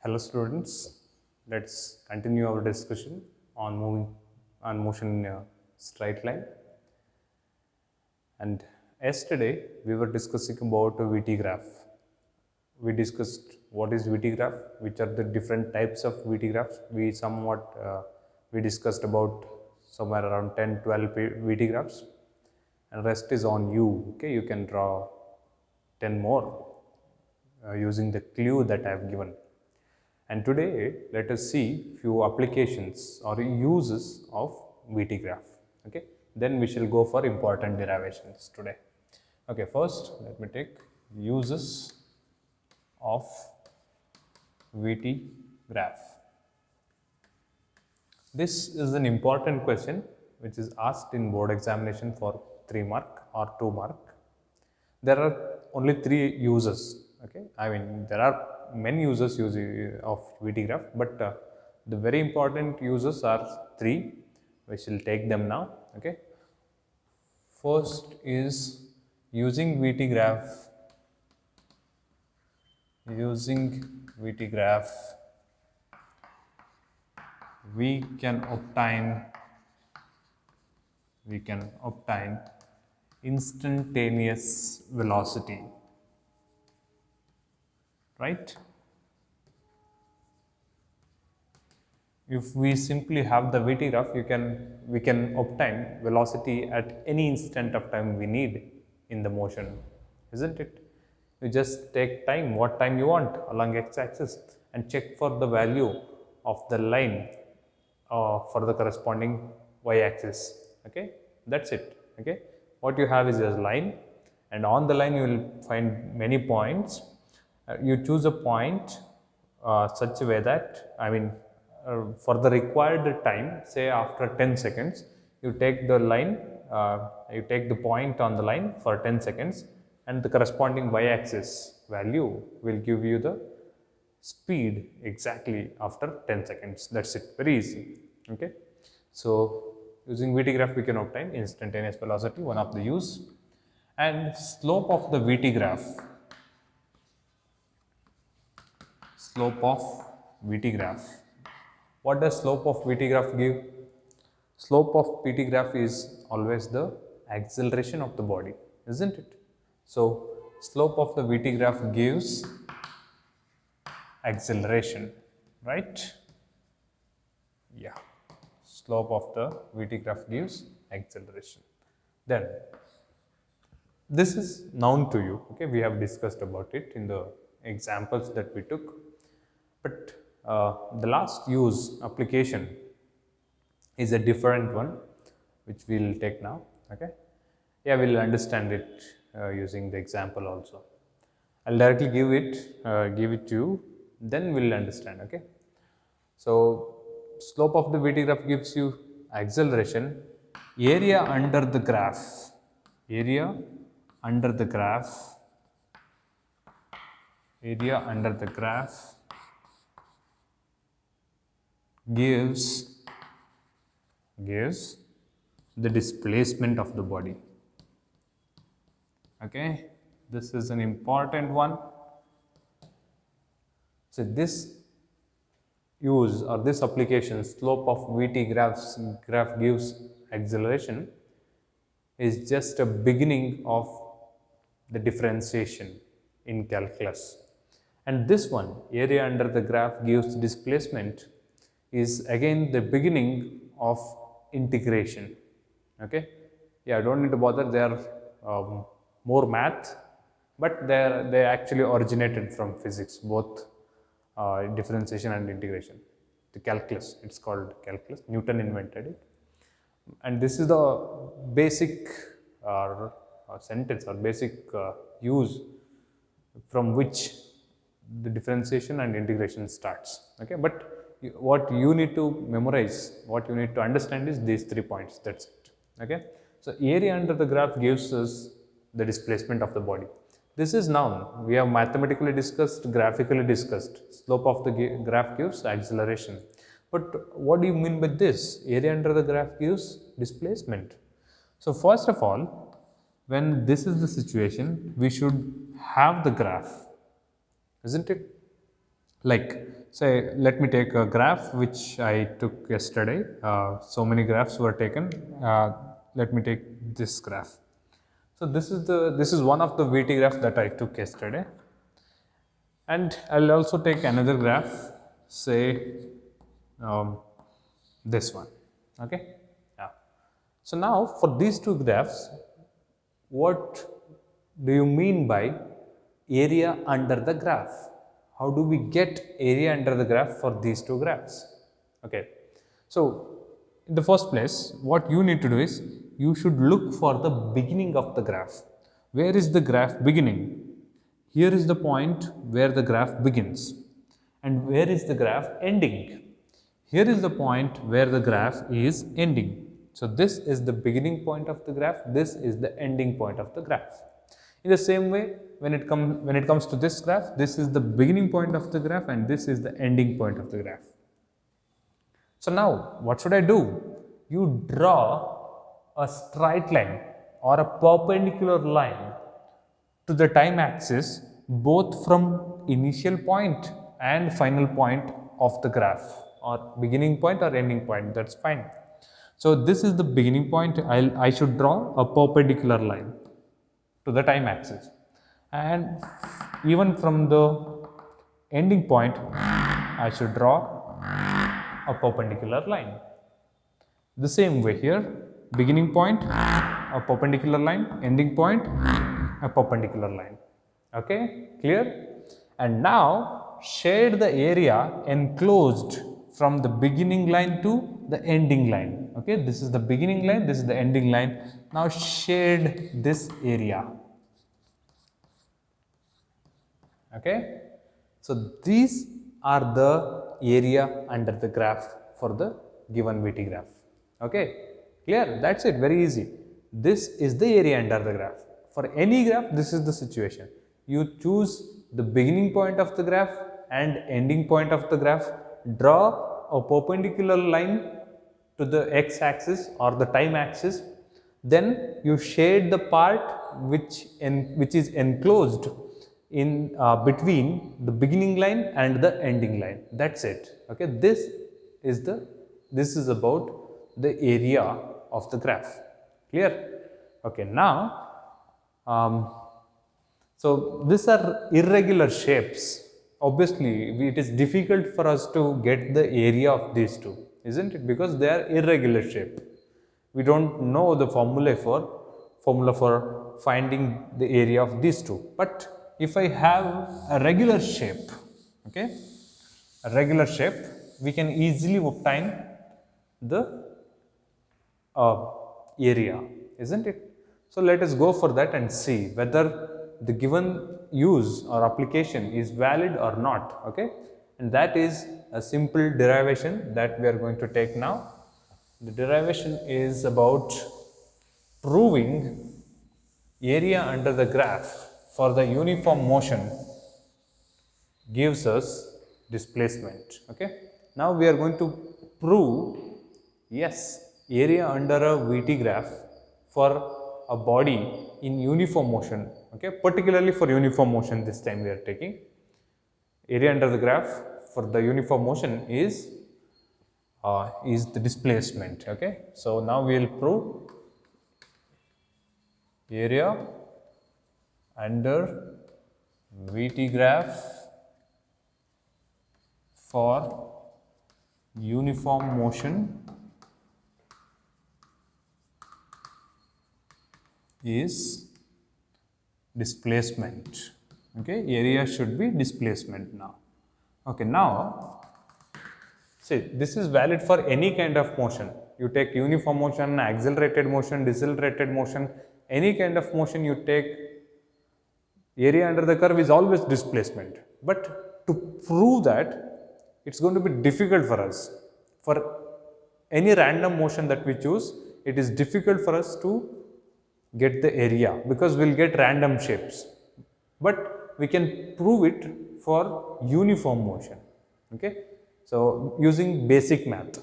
Hello students, let's continue our discussion on motion in a straight line. And yesterday we were discussing about a VT graph. We discussed what is VT graph, which are the different types of VT graphs. We discussed about somewhere around 10 12 VT graphs, and rest is on you. Okay, you can draw 10 more using the clue that I have given. And today, let us see few applications or uses of VT graph. Okay, then we shall go for important derivations today. Okay, first let me take uses of VT graph. This is an important question which is asked in board examination for 3 mark or 2 mark. There are only 3 uses. Okay, I mean there are many uses of VT graph, but the very important uses are 3. We shall take them now. Okay, first is using VT graph. Using VT graph, we can obtain instantaneous velocity, right? If we simply have the VT graph, we can obtain velocity at any instant of time we need in the motion, isn't it? You just take time, what time you want along x-axis, and check for the value of the line for the corresponding y-axis. Okay, that's it. Okay, what you have is a line, and on the line you will find many points. You choose a point such a way that, for the required time, say after 10 seconds, you take the line, you take the point on the line for 10 seconds, and the corresponding y-axis value will give you the speed exactly after 10 seconds. That's it, very easy. Okay, so using VT graph we can obtain instantaneous velocity, one of the use. And slope of the VT graph, what does slope of VT graph give? Slope of VT graph is always the acceleration of the body, isn't it? So slope of the VT graph gives acceleration, right? Yeah, slope of the VT graph gives acceleration. Then this is known to you. Okay, we have discussed about it in the examples that we took, but the last use application is a different one which we will take now. Okay, yeah, we'll understand it using the example also. I'll directly give it to you, then we'll understand. Okay, so slope of the VT graph gives you acceleration. Area under the graph, area under the graph, area under the graph gives the displacement of the body. Okay, this is an important one. So this use or this application, slope of VT graph gives acceleration, is just a beginning of the differentiation in calculus. And this one, area under the graph gives displacement, is again the beginning of integration. Okay, yeah, I don't need to bother, they are more math, but they actually originated from physics, both differentiation and integration. The calculus, it's called calculus, Newton invented it. And this is the basic sentence or basic use from which the differentiation and integration starts. Okay, but what you need to memorize, what you need to understand is these 3 points. That's it. Okay, so area under the graph gives us the displacement of the body. This is noun. We have mathematically discussed, graphically discussed. Slope of the graph gives acceleration. But what do you mean by this? Area under the graph gives displacement. So first of all, when this is the situation, we should have the graph, isn't it? Like say let me take a graph which I took yesterday. So many graphs were taken. Let me take this graph. So this is one of the VT graphs that I took yesterday, and I'll also take another graph, say this one. Okay. Yeah. So now for these two graphs, what do you mean by area under the graph? How do we get area under the graph for these two graphs? Okay. So in the first place, what you need to do is you should look for the beginning of the graph. Where is the graph beginning? Here is the point where the graph begins. And where is the graph ending? Here is the point where the graph is ending. So this is the beginning point of the graph, this is the ending point of the graph. In the same way, when it comes to this graph, this is the beginning point of the graph and this is the ending point of the graph. So now, what should I do? You draw a straight line or a perpendicular line to the time axis, both from initial point and final point of the graph, or beginning point or ending point, that's fine. So this is the beginning point. I should draw a perpendicular line to the time axis, and even from the ending point I should draw a perpendicular line. The same way here, beginning point a perpendicular line, ending point a perpendicular line. Okay, clear? And now shade the area enclosed from the beginning line to the ending line. Okay, this is the beginning line, this is the ending line. Now shade this area. Okay, so these are the area under the graph for the given VT graph. Okay, clear? That's it, very easy. This is the area under the graph. For any graph, this is the situation. You choose the beginning point of the graph and ending point of the graph, draw a perpendicular line to the x-axis or the time axis, then you shade the part which is enclosed in between the beginning line and the ending line. That's it. Okay, this is about the area of the graph. Clear? Okay, now so these are irregular shapes. Obviously, it is difficult for us to get the area of these two, isn't it? Because they are irregular shape. We don't know the formula for finding the area of these two. But if I have a regular shape, okay, a regular shape, we can easily obtain the area, isn't it? So let us go for that and see whether the given use or application is valid or not. Okay, and that is a simple derivation that we are going to take now. The derivation is about proving area under the graph for the uniform motion gives us displacement. Okay, now we are going to prove, yes, area under a VT graph for a body in uniform motion. Okay, particularly for uniform motion, this time we are taking area under the graph for the uniform motion is the displacement. Okay, so now we will prove area under VT graph for uniform motion is displacement. Okay, area should be displacement now. Okay, now see, this is valid for any kind of motion. You take uniform motion, accelerated motion, decelerated motion, any kind of motion you take, area under the curve is always displacement. But to prove that, it's going to be difficult for us. For any random motion that we choose, it is difficult for us to get the area because we'll get random shapes. But we can prove it for uniform motion. Okay, so using basic math,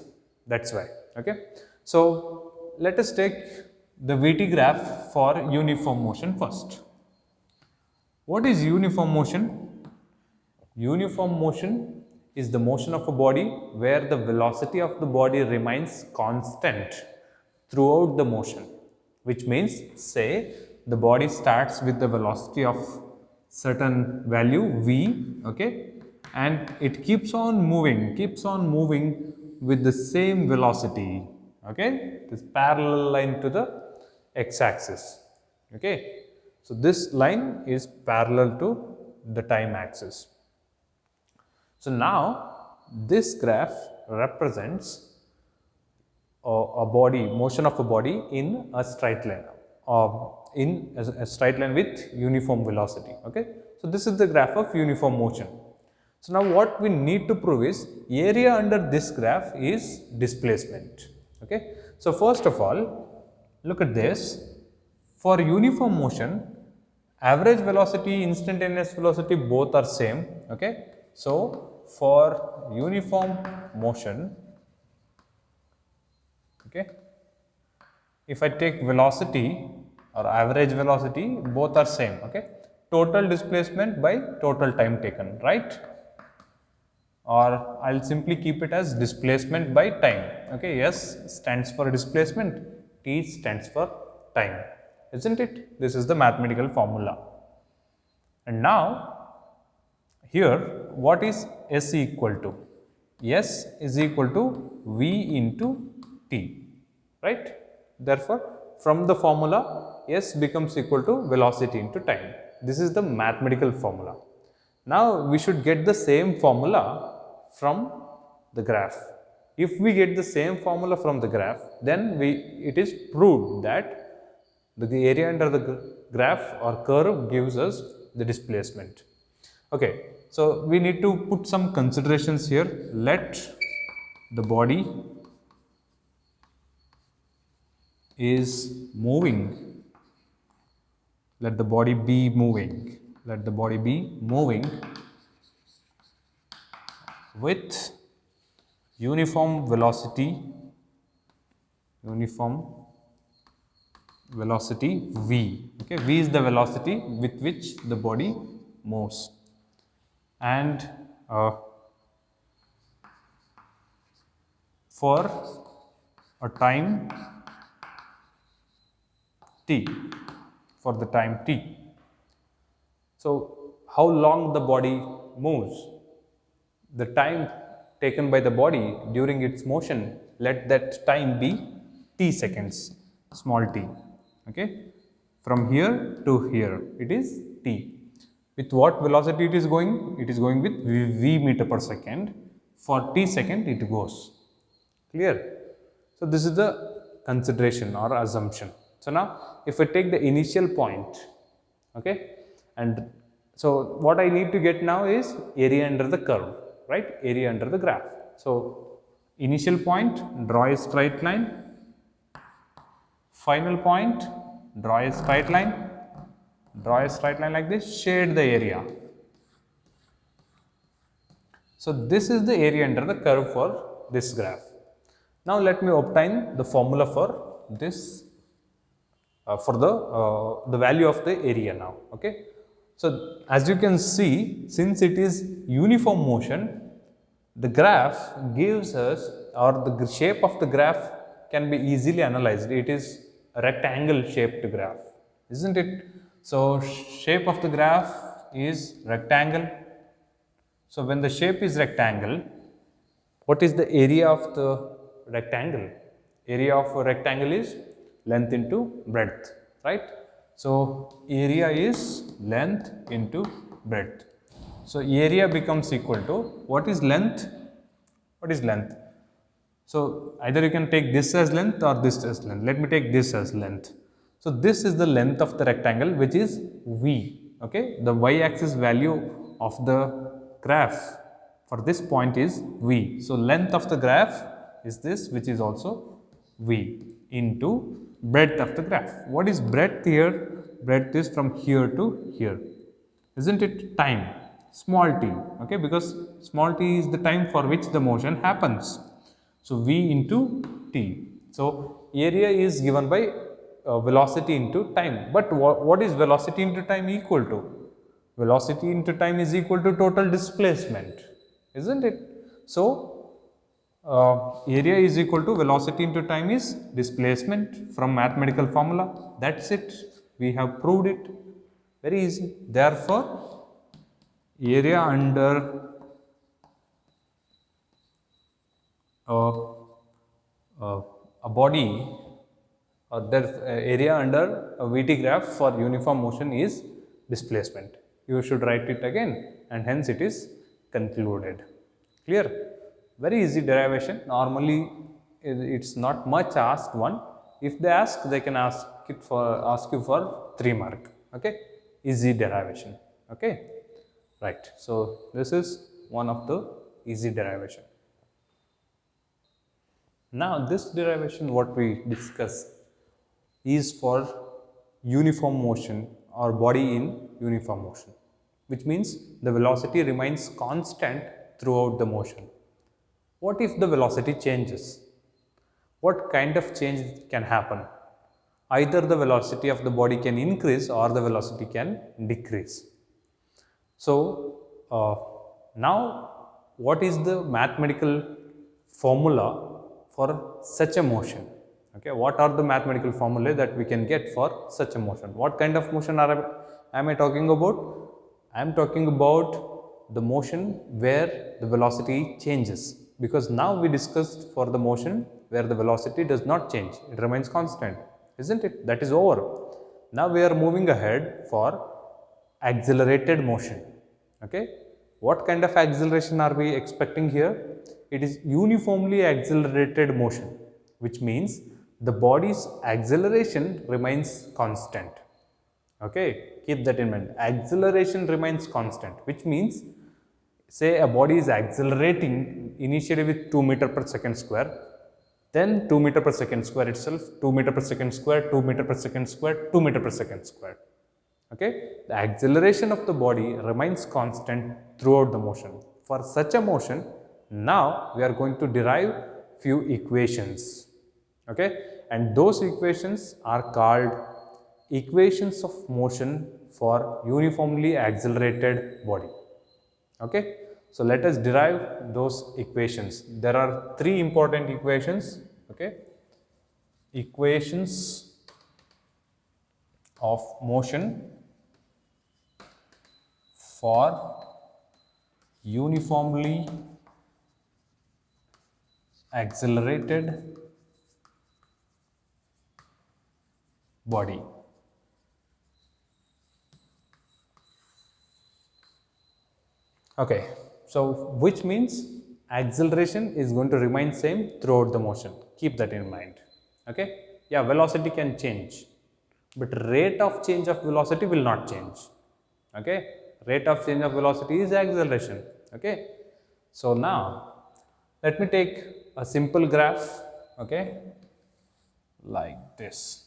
that's why. Okay, so let us take the VT graph for uniform motion first. What is uniform motion? Uniform motion is the motion of a body where the velocity of the body remains constant throughout the motion, which means, say the body starts with the velocity of certain value v, okay, and it keeps on moving with the same velocity, okay, this parallel line to the x-axis, okay. So this line is parallel to the time axis. So now this graph represents a body, motion of a body in a straight line, in a straight line with uniform velocity, okay. So this is the graph of uniform motion. So now what we need to prove is area under this graph is displacement, okay. So first of all, look at this. For uniform motion, average velocity, instantaneous velocity both are same, okay. So for uniform motion, okay, if I take velocity or average velocity, both are same, okay. Total displacement by total time taken, right? Or I'll simply keep it as displacement by time, okay. S stands for displacement, T stands for time, isn't it? This is the mathematical formula. And now here what is S equal to? S is equal to V into T, right? Therefore, from the formula S becomes equal to velocity into time. This is the mathematical formula. Now we should get the same formula from the graph. If we get the same formula from the graph, then it is proved that the area under the graph or curve gives us the displacement. Okay, so we need to put some considerations here. Let the body is moving, let the body be moving, let the body be moving with uniform velocity v, okay. V is the velocity with which the body moves, and for a time t, for the time t. So how long the body moves, the time taken by the body during its motion, let that time be t seconds, small t, okay. From here to here it is t. With what velocity it is going? It is going with v meter per second. For t second it goes. Clear? So this is the consideration or assumption. So now if I take the initial point, okay, and so what I need to get now is area under the curve, right, area under the graph. So initial point, draw a straight line, final point, draw a straight line, like this, shade the area. So this is the area under the curve for this graph. Now let me obtain the formula for this, for the value of the area now, okay. So as you can see, since it is uniform motion, the graph gives us, or the shape of the graph can be easily analyzed. It is a rectangle shaped graph, isn't it? So shape of the graph is rectangle. So when the shape is rectangle, what is the area of the rectangle? Area of a rectangle is length into breadth, right? So area is length into breadth. So area becomes equal to, what is length? What is length? So either you can take this as length or this as length. Let me take this as length. So this is the length of the rectangle, which is v, okay. The y-axis value of the graph for this point is v. So length of the graph is this, which is also v, into breadth of the graph. What is breadth here? Breadth is from here to here, isn't it? Time, small t, okay, because small t is the time for which the motion happens. So v into t. So area is given by velocity into time. But what is velocity into time equal to? Velocity into time is equal to total displacement. isn't it? So, area is equal to velocity into time is displacement from mathematical formula. That's it. We have proved it. Very easy. Therefore, area under uh, uh, a body or their area under a VT graph for uniform motion is displacement. You should write it again, and hence it is concluded. Clear? Very easy derivation. Normally, it's not much asked one. If they ask, they can ask you for 3 mark. Okay? Easy derivation. Okay? Right. So this is one of the easy derivation. Now this derivation what we discussed is for uniform motion or body in uniform motion, which means the velocity remains constant throughout the motion. What if the velocity changes? What kind of change can happen? Either the velocity of the body can increase or the velocity can decrease. So, now what is the mathematical formula for such a motion? Okay, what are the mathematical formulae that we can get for such a motion? What kind of motion am I talking about? I am talking about the motion where the velocity changes, because now we discussed for the motion where the velocity does not change, it remains constant, isn't it? That is over. Now we are moving ahead for accelerated motion. Okay, what kind of acceleration are we expecting here? It is uniformly accelerated motion, which means the body's acceleration remains constant. Okay, keep that in mind. Acceleration remains constant, which means say a body is accelerating initially with 2 meter per second square, then 2 meter per second square itself, 2 meter per second square, 2 meter per second square, 2 meter per second square. Okay, the acceleration of the body remains constant throughout the motion. For such a motion, now we are going to derive few equations. Okay, and those equations are called equations of motion for uniformly accelerated body. Okay, so let us derive those equations. There are 3 important equations. Okay, equations of motion for uniformly accelerated body. Okay, so which means acceleration is going to remain same throughout the motion. Keep that in mind. Okay, yeah, velocity can change, but rate of change of velocity will not change. Okay, rate of change of velocity is acceleration. Okay, so now let me take a simple graph. Okay, like this.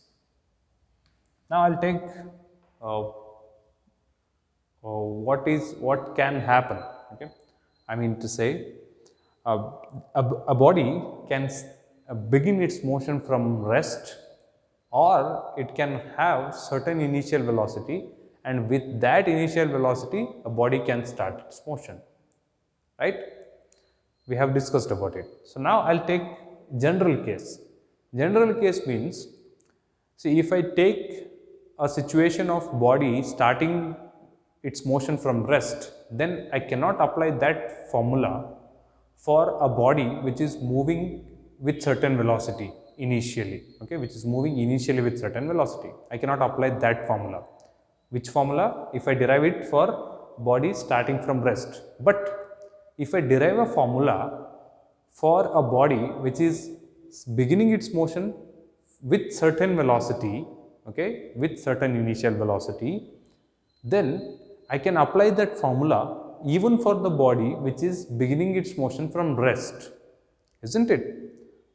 Now I'll take uh, what can happen. Okay, I mean to say a body can begin its motion from rest, or it can have certain initial velocity, and with that initial velocity a body can start its motion, right? We have discussed about it. So now I'll take general case. General case means, see, if I take a situation of body starting its motion from rest, then I cannot apply that formula for a body which is moving with certain velocity initially, okay, which is moving initially with certain velocity. I cannot apply that formula. Which formula? If I derive it for body starting from rest. But if I derive a formula for a body which is beginning its motion with certain velocity, okay, with certain initial velocity, then I can apply that formula even for the body which is beginning its motion from rest, isn't it?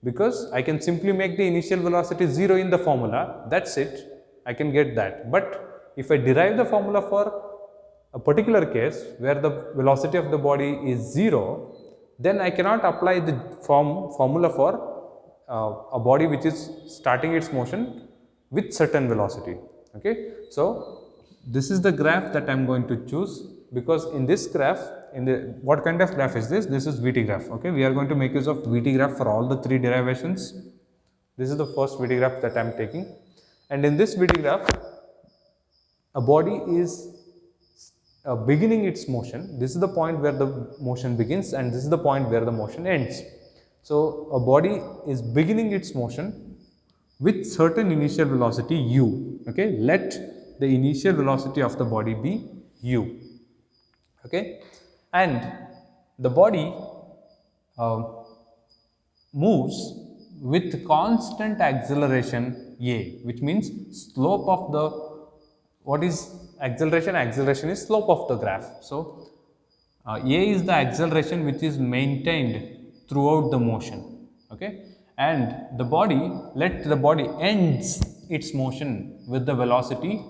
Because I can simply make the initial velocity 0 in the formula, that's it, I can get that. But if I derive the formula for a particular case where the velocity of the body is 0, then I cannot apply the formula for a body which is starting its motion with certain velocity. Okay, so this is the graph that I am going to choose, because in this graph what kind of graph is this? This is VT graph. Okay, we are going to make use of VT graph for all the three derivations. This is the first VT graph that I am taking, and in this VT graph, a body is beginning its motion. This is the point where the motion begins, and this is the point where the motion ends. So a body is beginning its motion with certain initial velocity u. Okay, let the initial velocity of the body be u. Okay, and the body moves with constant acceleration a, which means slope of the, what is acceleration? Acceleration is slope of the graph. So a is the acceleration which is maintained throughout the motion. Okay, and the body, let the body ends its motion with the velocity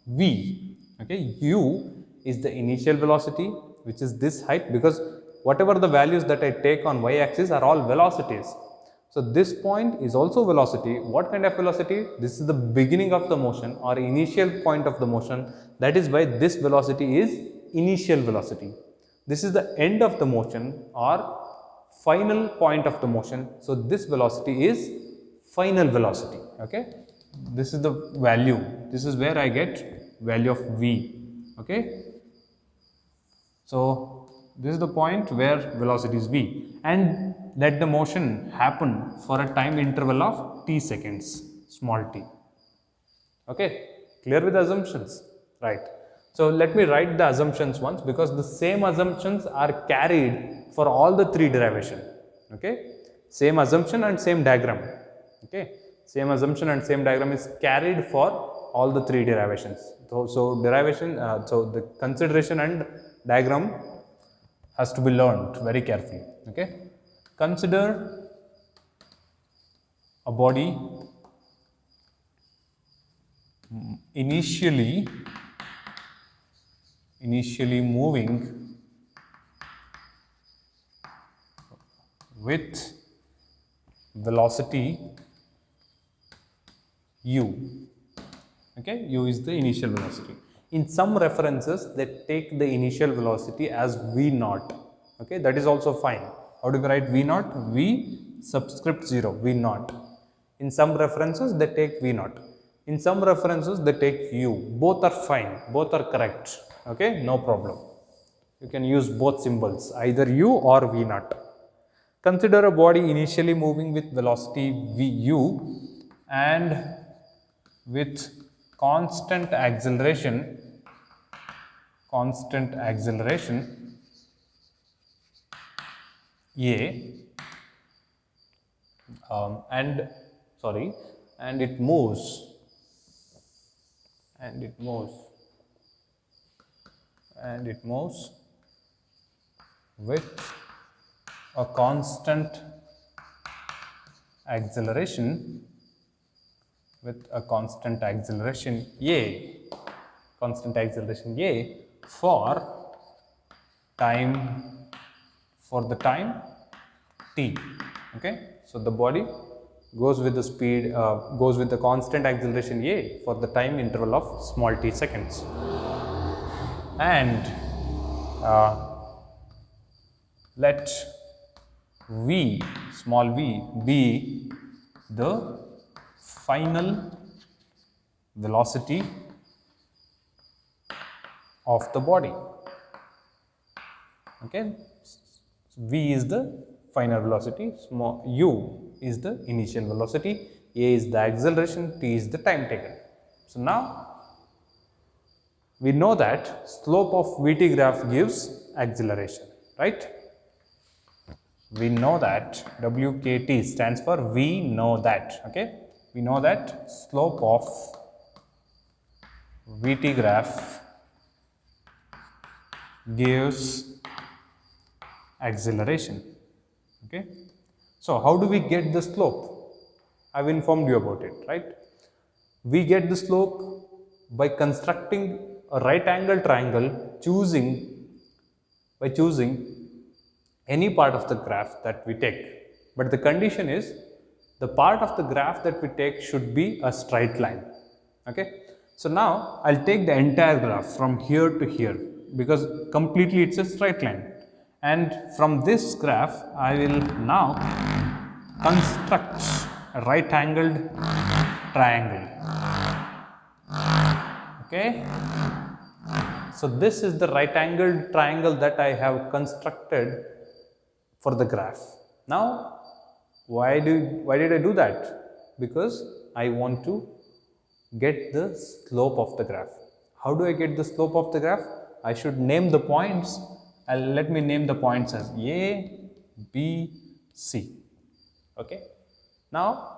v. Okay, u is the initial velocity, which is this height, because whatever the values that I take on y-axis are all velocities. So this point is also velocity. What kind of velocity? This is the beginning of the motion or initial point of the motion. That is why this velocity is initial velocity. This is the end of the motion or final point of the motion. So this velocity is final velocity. Okay, this is the value. This is where I get value of v. Okay, so this is the point where velocity is v, and let the motion happen for a time interval of t seconds, small t. Okay, clear with the assumptions, right? So let me write the assumptions once, because the same assumptions are carried for all the three derivation. Okay, same assumption and same diagram. Okay, same assumption and same diagram is carried for all the three derivations. So derivation, so the consideration and diagram has to be learned very carefully. Okay, consider a body initially moving with velocity u. Okay, u is the initial velocity. In some references, they take the initial velocity as v naught. Okay, that is also fine. How do we write v naught? V subscript 0, v naught. In some references, they take v naught. In some references, they take u. Both are fine. Both are correct. Okay, no problem. You can use both symbols, either u or v naught. Consider a body initially moving with velocity vu and with constant acceleration a, and it moves with a constant acceleration a for the time t. Okay, so the body goes with the speed, goes with the constant acceleration a for the time interval of small t seconds, and let v, small v, be the final velocity of the body. Okay, v is the final velocity, small u is the initial velocity, a is the acceleration, t is the time taken. So now we know that slope of VT graph gives acceleration, right? We know that WKT stands for we know that. Okay, we know that slope of VT graph gives acceleration. Okay, so how do we get the slope? I've informed you about it, right? We get the slope by constructing a right angle triangle, by choosing any part of the graph that we take. But the condition is the part of the graph that we take should be a straight line. Okay, so now I'll take the entire graph from here to here. because completely it's a straight line. And from this graph, I will now construct a right angled triangle. Okay. So this is the right angled triangle that I have constructed for the graph. Now, why did I do that? Because I want to get the slope of the graph. How do I get the slope of the graph? I should name the points. Let me name the points as A, B, C. Okay. Now,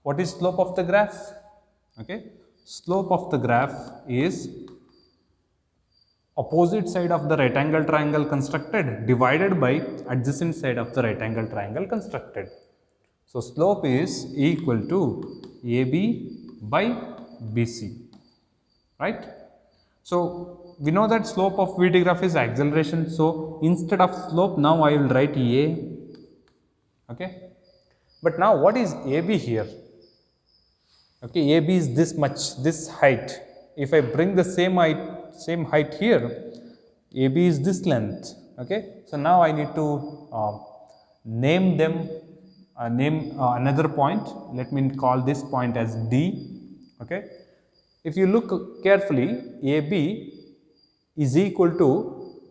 what is slope of the graph? Okay. Slope of the graph is opposite side of the right angle triangle constructed divided by adjacent side of the right angle triangle constructed. So, slope is equal to AB by BC, right? So, we know that slope of VT graph is acceleration. So, instead of slope, now I will write A, okay? But now what is AB here? Okay, AB is this much, this height. If I bring the same height here, AB is this length. Okay, so now I need to name them, name another point. Let me call this point as D. Okay, if you look carefully, AB is equal to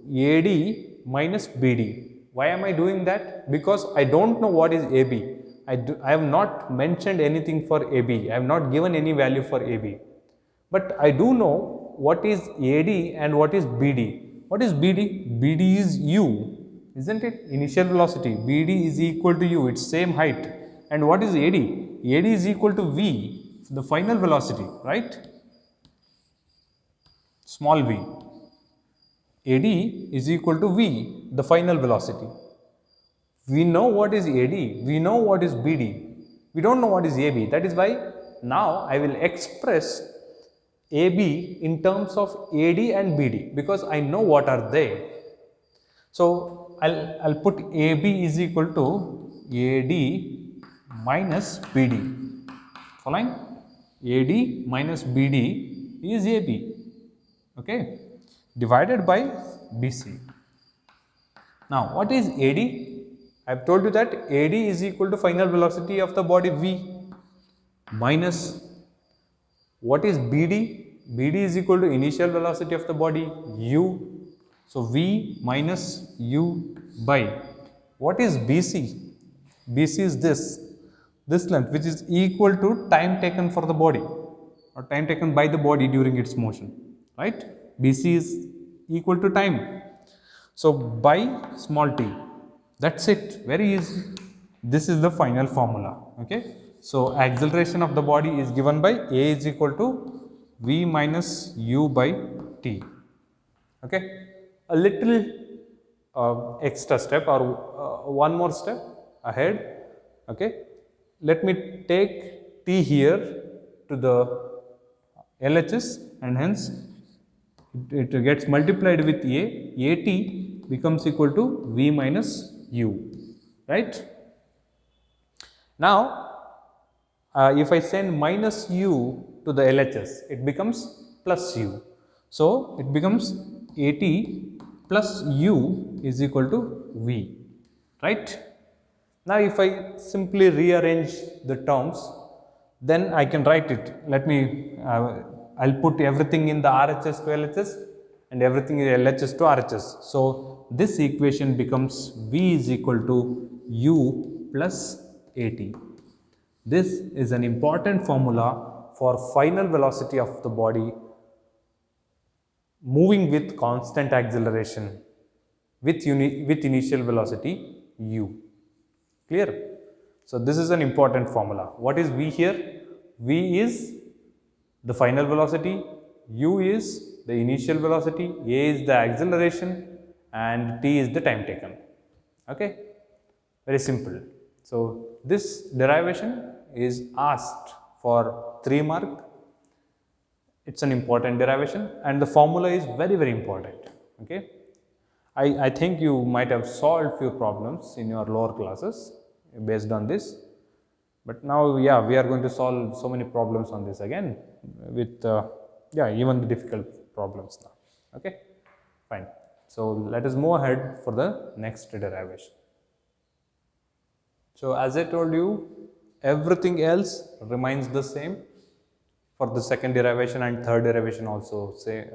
AD minus BD. Why am I doing that? Because I don't know what is AB. I have not mentioned anything for AB. I have not given any value for AB. But I do know what is AD and what is BD. What is BD? BD is U, isn't it? Initial velocity. BD is equal to U, it's same height. And what is AD? AD is equal to V, the final velocity, right? Small v. AD is equal to V, the final velocity. We know what is AD, we know what is BD, we don't know what is AB. That is why now I will express AB in terms of AD and BD because I know what are they. So I'll put AB is equal to AD minus BD. Following? AD minus BD is AB. Okay, divided by BC. Now, what is AD? I have told you that AD is equal to final velocity of the body V minus what is BD? BD is equal to initial velocity of the body U. So, V minus U by what is BC? BC is this length which is equal to time taken for the body or time taken by the body during its motion, right? BC is equal to time. So, by small t, that's it, very easy. This is the final formula, okay. So, acceleration of the body is given by A is equal to V minus U by t, okay. A little extra step or one more step ahead, okay. Let me take t here to the LHS and hence it gets multiplied with A, AT becomes equal to V minus U, right. Now, if I send minus U to the LHS, it becomes plus U. So, it becomes AT plus U is equal to V, right. Now, if I simply rearrange the terms, then I can write it. Let me, I'll put everything in the RHS to LHS and everything in LHS to RHS. So, this equation becomes V is equal to U plus AT. This is an important formula for final velocity of the body moving with constant acceleration with initial velocity U. Clear? So, this is an important formula. What is V here? V is the final velocity, U is the initial velocity, A is the acceleration and T is the time taken. Okay? Very simple. So, this derivation is asked for 3 mark. It's an important derivation and the formula is very important. Okay? I think you might have solved few problems in your lower classes based on this. But now, yeah, we are going to solve so many problems on this again with, yeah, even the difficult problems now. Okay. Fine. So let us move ahead for the next derivation. So as I told you, everything else remains the same for the second derivation and third derivation also. Say,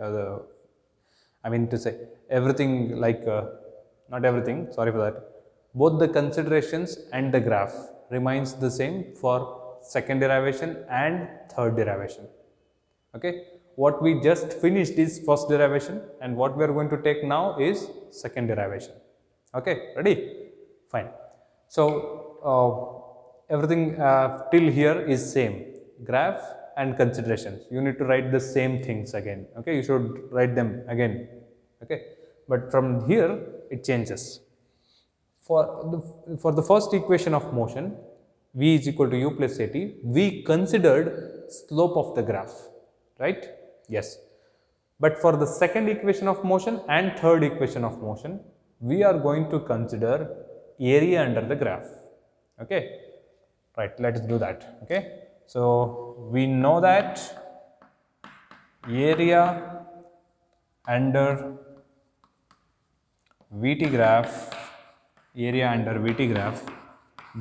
I mean to say everything like, not everything, sorry for that. Both the considerations and the graph remains the same for second derivation and third derivation. Okay, what we just finished is first derivation, and what we are going to take now is second derivation. Okay, ready? Fine. So everything till here is same, graph and considerations. You need to write the same things again. Okay, you should write them again. Okay, but from here it changes. For the first equation of motion, v is equal to u plus at, we considered slope of the graph, right? Yes. But for the second equation of motion and third equation of motion, we are going to consider area under the graph. Okay, right, let's do that. Okay, so we know that area under VT graph,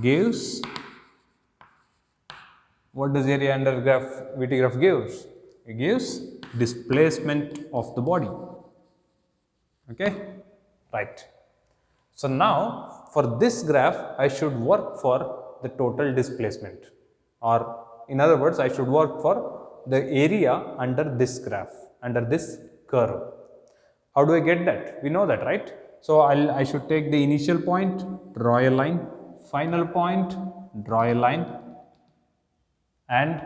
gives, what does area under VT graph gives? It gives displacement of the body. Okay, right. So now for this graph I should work for the total displacement, or in other words I should work for the area under this graph, under this curve. How do I get that? We know that, right? So I should take the initial point, draw a line, final point, draw a line, and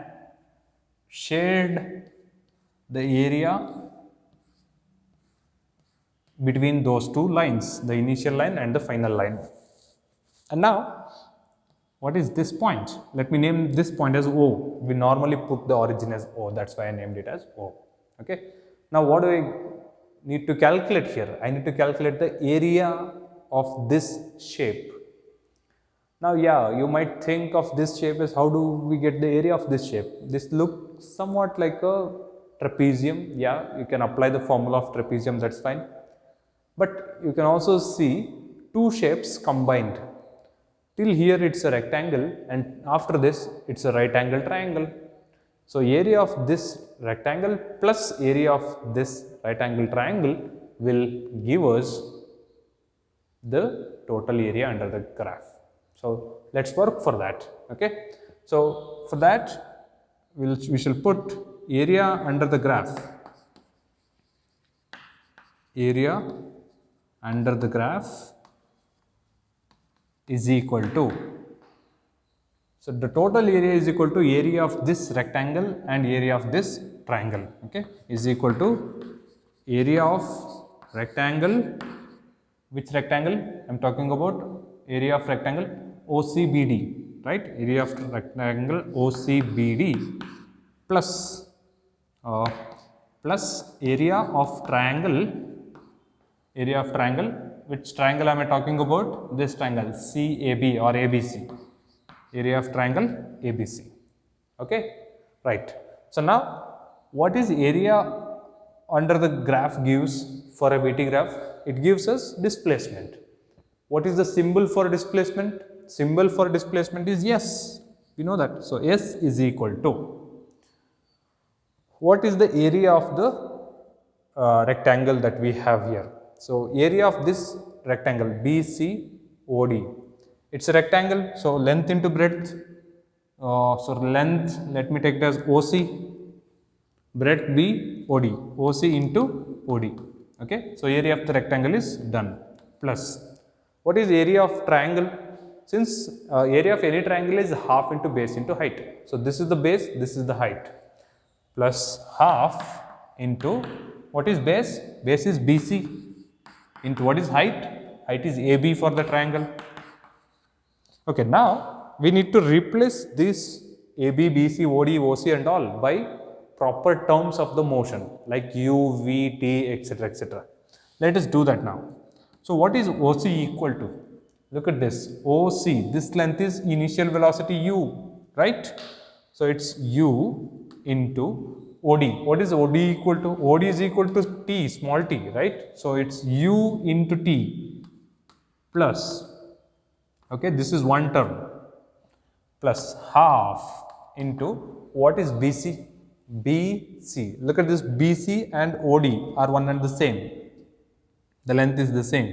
shade the area between those two lines, the initial line and the final line. And now, what is this point? Let me name this point as O. We normally put the origin as O, that's why I named it as O. Okay. Now, what do I need to calculate here? I need to calculate the area of this shape. Now, yeah, you might think of this shape as how do we get the area of this shape? This looks somewhat like a trapezium. Yeah, you can apply the formula of trapezium, that's fine. But you can also see two shapes combined. Till here it's a rectangle, and after this it's a right angle triangle. So area of this rectangle plus area of this right angle triangle will give us the total area under the graph. So let's work for that. Okay. So for that we shall put area under the graph. Area under the graph is equal to, so the total area is equal to area of this rectangle and area of this triangle. Okay, is equal to area of rectangle. Which rectangle I am talking about? Area of rectangle OCBD, right? Area of rectangle OCBD plus area of triangle. Area of triangle. Which triangle am I talking about? This triangle CAB or ABC. Area of triangle ABC. Okay, right. So now, what is area under the graph gives for a VT graph? It gives us displacement. What is the symbol for displacement? Symbol for displacement is S. We know that. So S is equal to, what is the area of the rectangle that we have here? So area of this rectangle BCOD. It's a rectangle, so length into breadth. So length, let me take it as OC, breadth BOD, OC into OD. Okay, so area of the rectangle is done. Plus, what is area of triangle? Since area of any triangle is half into base into height. So this is the base, this is the height. Plus half into, what is base? Base is BC into what is height? Height is AB for the triangle. Okay, now we need to replace this AB, BC, OD, OC and all by proper terms of the motion like U, V, T, etc., etc. Let us do that now. So what is OC equal to? Look at this, OC, this length is initial velocity U, right? So it's U into OD. What is OD equal to? OD is equal to t, small t, right? So it's u into t plus, okay, this is one term, plus half into what is BC? BC. Look at this, BC and OD are one and the same. The length is the same.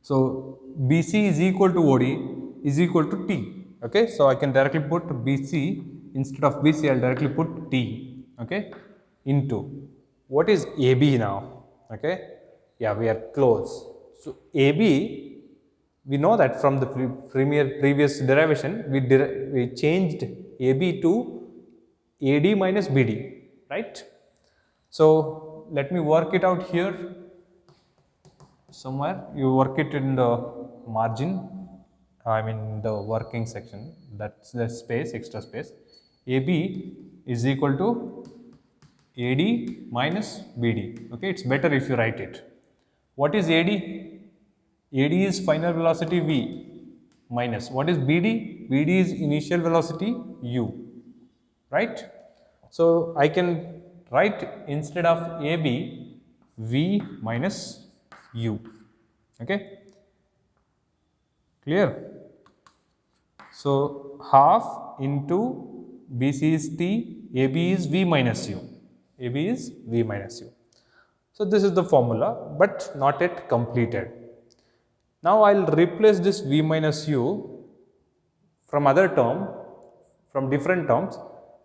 So BC is equal to OD is equal to T. Okay, so I can directly put BC, instead of BC, I'll directly put T. Okay, into what is AB now? Okay, yeah, we are close. So AB, we know that from the previous derivation, we changed AB to AD minus BD, right? So let me work it out here somewhere. You work it in the margin, I mean the working section, that's the space, extra space. AB is equal to AD minus BD. Okay, it's better if you write it. What is AD? AD is final velocity V minus, what is BD? BD is initial velocity U, right? So I can write, instead of AB, V minus U. Okay, clear? So half into BC is T, AB is V minus U. AB is V minus U. So this is the formula, but not yet completed. Now I'll replace this V minus U from other term, from different terms,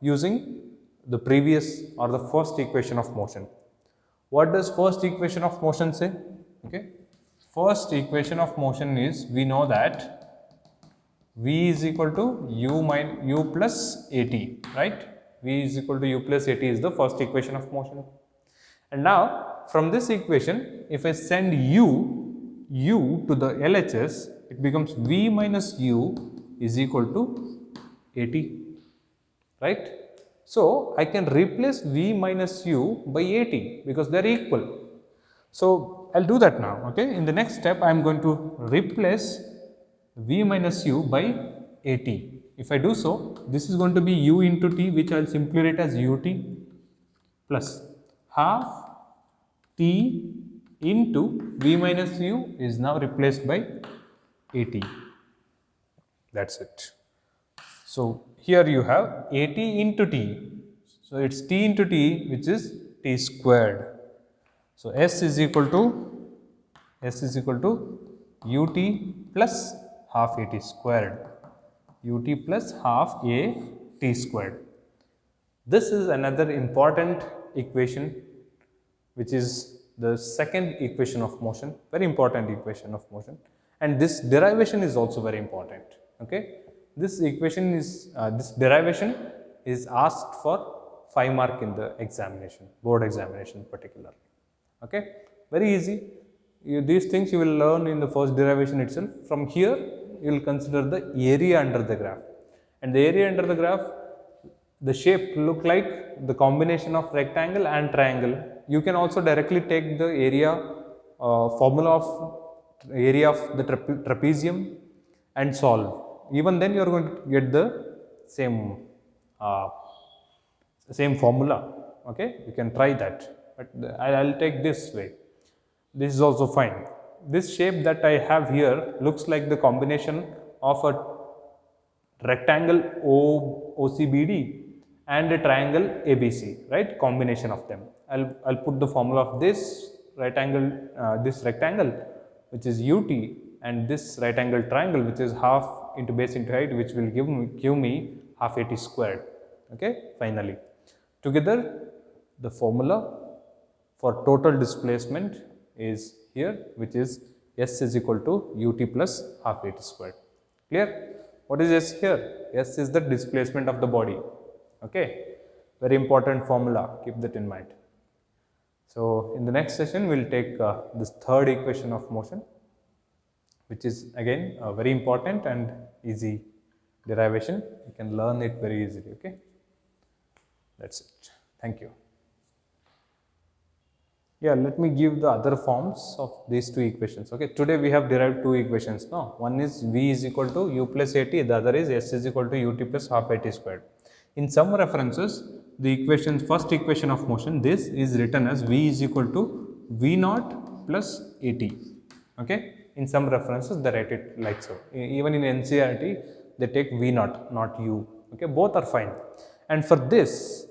using the previous or the first equation of motion. What does first equation of motion say? Okay, first equation of motion is, we know that V is equal to U plus AT, right? V is equal to U plus AT is the first equation of motion. And now from this equation, if I send U to the LHS, it becomes V minus U is equal to AT, right? So I can replace V minus U by AT because they are equal. So I'll do that now. Okay, in the next step I am going to replace V minus U by AT. If I do so, this is going to be U into T, which I'll simply write as UT, plus half T into V minus U is now replaced by AT. That's it. So here you have AT into T. So it's T into T, which is T squared. So S is equal to UT plus half AT squared. UT plus half AT squared. This is another important equation, which is the second equation of motion, very important equation of motion, and this derivation is also very important. Okay, this equation is this derivation is asked for 5 mark in the examination, board examination particularly. Okay, very easy. These things you will learn in the first derivation itself. From here you will consider the area under the graph, and the area under the graph, the shape look like the combination of rectangle and triangle. You can also directly take the area formula of area of the trapezium and solve. Even then you are going to get the same formula. Okay, you can try that, but I'll take this way. This is also fine. This shape that I have here looks like the combination of a rectangle OCBD and a triangle ABC, right? Combination of them. I'll put the formula of this rectangle, which is UT, and this right angle triangle, which is half into base into height, which will give me half AT squared. Okay, finally. Together, the formula for total displacement is here, which is S is equal to UT plus half AT squared. Clear? What is S here? S is the displacement of the body. Okay, very important formula, keep that in mind. So in the next session, we will take this third equation of motion, which is again very important and easy derivation. You can learn it very easily. Okay, that's it. Thank you. Yeah, let me give the other forms of these two equations. Okay, today we have derived two equations. No, one is V is equal to U plus AT, the other is S is equal to UT plus half AT squared. In some references, the first equation of motion, this is written as V is equal to V naught plus AT. Okay, in some references they write it like so. Even in NCERT they take V naught, not U. Okay, both are fine. And for this,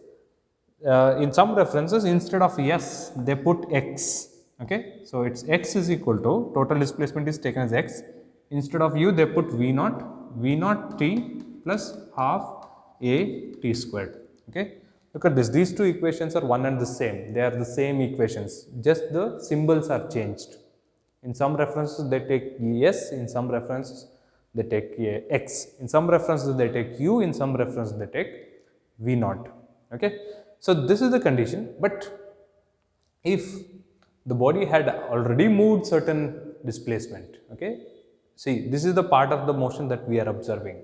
in some references instead of S they put X. Okay, so it's X is equal to, total displacement is taken as X, instead of U they put V naught T plus half A T squared. Okay, look at this, these two equations are one and the same, they are the same equations, just the symbols are changed. In some references they take S, in some references they take X, in some references they take U, in some references they take V naught. Okay, so this is the condition. But if the body had already moved certain displacement, okay, see this is the part of the motion that we are observing.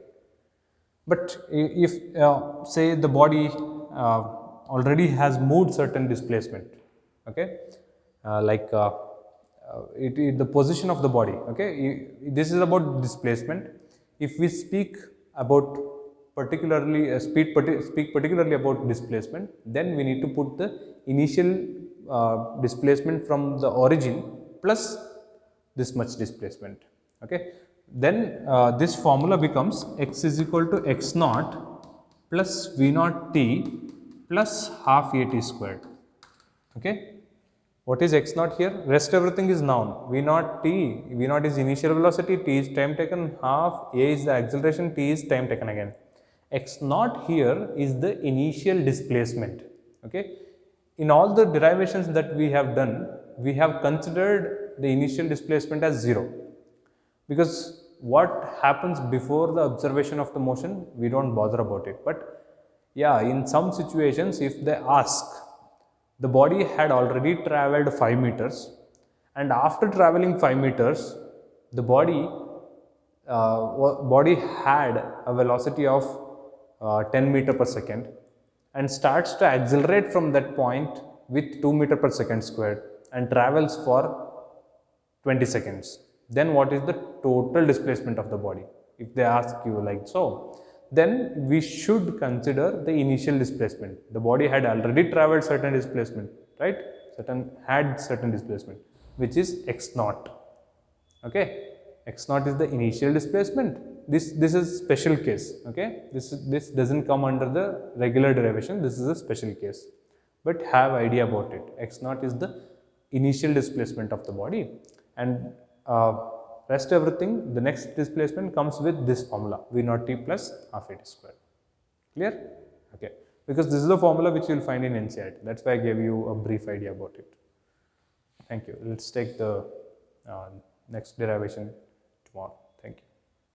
But if say the body already has moved certain displacement, okay, the position of the body, okay, this is about displacement. If we speak about particularly speak particularly about displacement, then we need to put the initial displacement from the origin plus this much displacement. Okay, then this formula becomes x is equal to x naught plus v naught t plus half a t squared. Okay, what is x naught here? Rest everything is known. V naught t, v naught is initial velocity, t is time taken, half a is the acceleration, t is time taken again. X naught here is the initial displacement. Okay, in all the derivations that we have done, we have considered the initial displacement as 0, because what happens before the observation of the motion, we don't bother about it. But yeah, in some situations if they ask, the body had already traveled 5 meters, and after traveling 5 meters the body had a velocity of 10 meter per second and starts to accelerate from that point with 2 meter per second squared and travels for 20 seconds. Then what is the total displacement of the body? If they ask you like so, then we should consider the initial displacement. The body had already traveled certain displacement, right? Certain displacement, which is x naught. Okay, x naught is the initial displacement. This is special case. Okay, this doesn't come under the regular derivation. This is a special case, but have idea about it. X naught is the initial displacement of the body, and rest everything, the next displacement comes with this formula, v naught t plus half a t squared. Clear? Okay, because this is the formula which you will find in NCERT. That's why I gave you a brief idea about it. Thank you. Let's take the next derivation tomorrow.